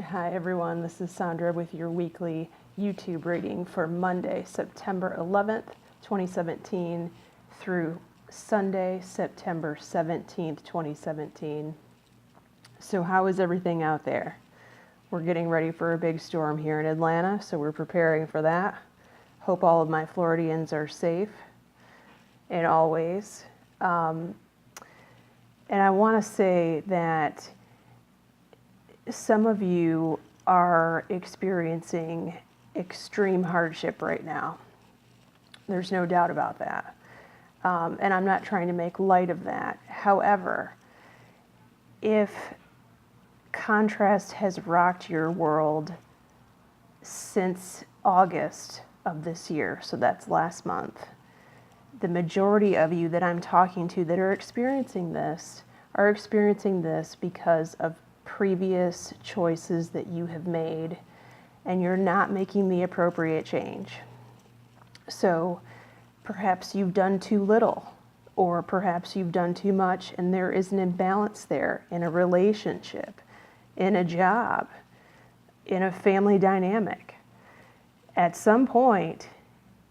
Hi everyone, this is Sandra with your weekly YouTube reading for Monday, September 11th, 2017 through Sunday, September 17th, 2017. So how is everything out there? We're getting ready for a big storm here in Atlanta, so we're preparing for that. Hope all of my Floridians are safe in all ways. And I want to say that some of you are experiencing extreme hardship right now. There's no doubt about that. And I'm not trying to make light of that. However, if contrast has rocked your world since August of this year, so that's last month, the majority of you that I'm talking to that are experiencing this are experiencing this because of previous choices that you have made, and you're not making the appropriate change. So perhaps you've done too little, or perhaps you've done too much, and there is an imbalance there in a relationship, in a job, in a family dynamic. At some point,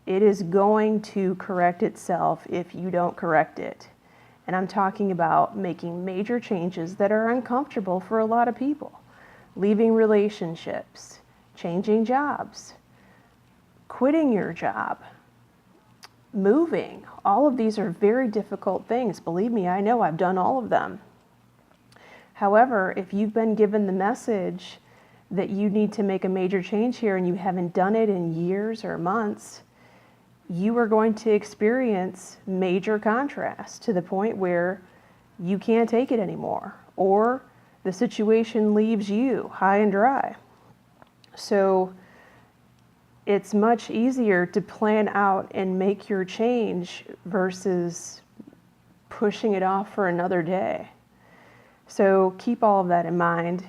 it is going to correct itself if you don't correct it. And I'm talking about making major changes that are uncomfortable for a lot of people. Leaving relationships, changing jobs, quitting your job, moving. All of these are very difficult things. Believe me, I know I've done all of them. However, if you've been given the message that you need to make a major change here and you haven't done it in years or months, you are going to experience major contrast to the point where you can't take it anymore, or the situation leaves you high and dry. So it's much easier to plan out and make your change versus pushing it off for another day. So keep all of that in mind.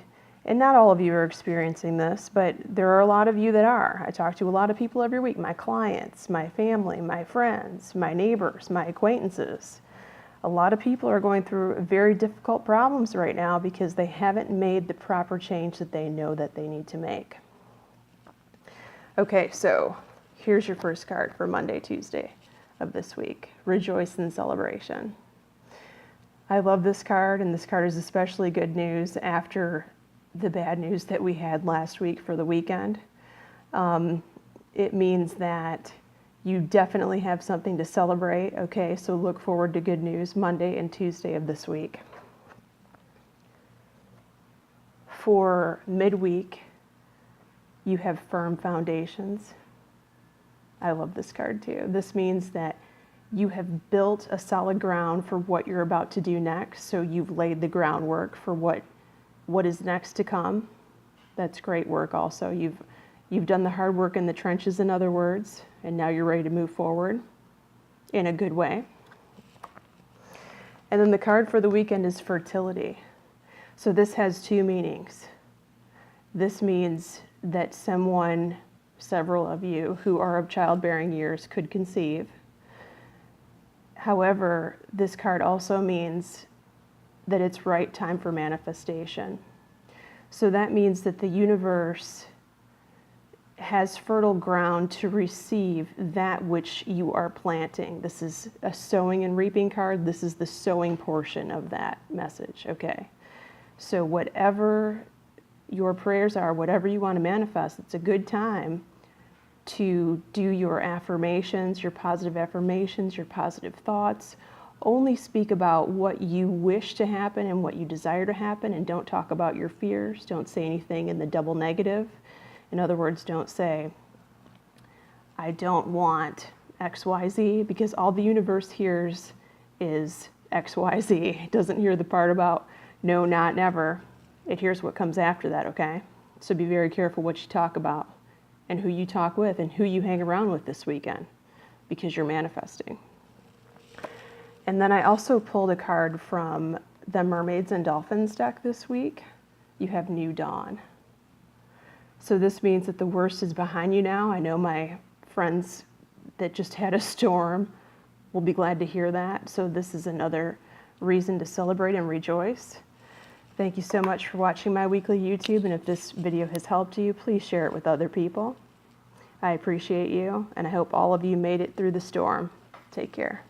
And not all of you are experiencing this, but there are a lot of you that are. I talk to a lot of people every week, my clients, my family, my friends, my neighbors, my acquaintances. A lot of people are going through very difficult problems right now because they haven't made the proper change that they know that they need to make. Okay, so here's your first card for Monday, Tuesday of this week. Rejoice in celebration. I love this card, and this card is especially good news after the bad news that we had last week for the weekend. It means that you definitely have something to celebrate. Okay, so look forward to good news Monday and Tuesday of this week. For midweek, you have firm foundations. I love this card too. This means that you have built a solid ground for what you're about to do next. So you've laid the groundwork for what is next to come. That's great work also. You've done the hard work in the trenches, in other words, and now you're ready to move forward in a good way. And then the card for the weekend is fertility. So this has two meanings. This means that someone, several of you who are of childbearing years could conceive. However, this card also means that it's right time for manifestation. So that means that the universe has fertile ground to receive that which you are planting. This is a sowing and reaping card. This is the sowing portion of that message, okay? So whatever your prayers are, whatever you want to manifest, it's a good time to do your affirmations, your positive thoughts. Only speak about what you wish to happen and what you desire to happen, and don't talk about your fears. Don't say anything in the double negative. In other words, don't say, I don't want XYZ, because all the universe hears is XYZ. It doesn't hear the part about no, not, never. It hears what comes after that, okay? So be very careful what you talk about and who you talk with and who you hang around with this weekend, because you're manifesting. And then I also pulled a card from the Mermaids and Dolphins deck this week. You have New Dawn. So this means that the worst is behind you now. I know my friends that just had a storm will be glad to hear that. So this is another reason to celebrate and rejoice. Thank you so much for watching my weekly YouTube, and if this video has helped you, please share it with other people. I appreciate you, and I hope all of you made it through the storm. Take care.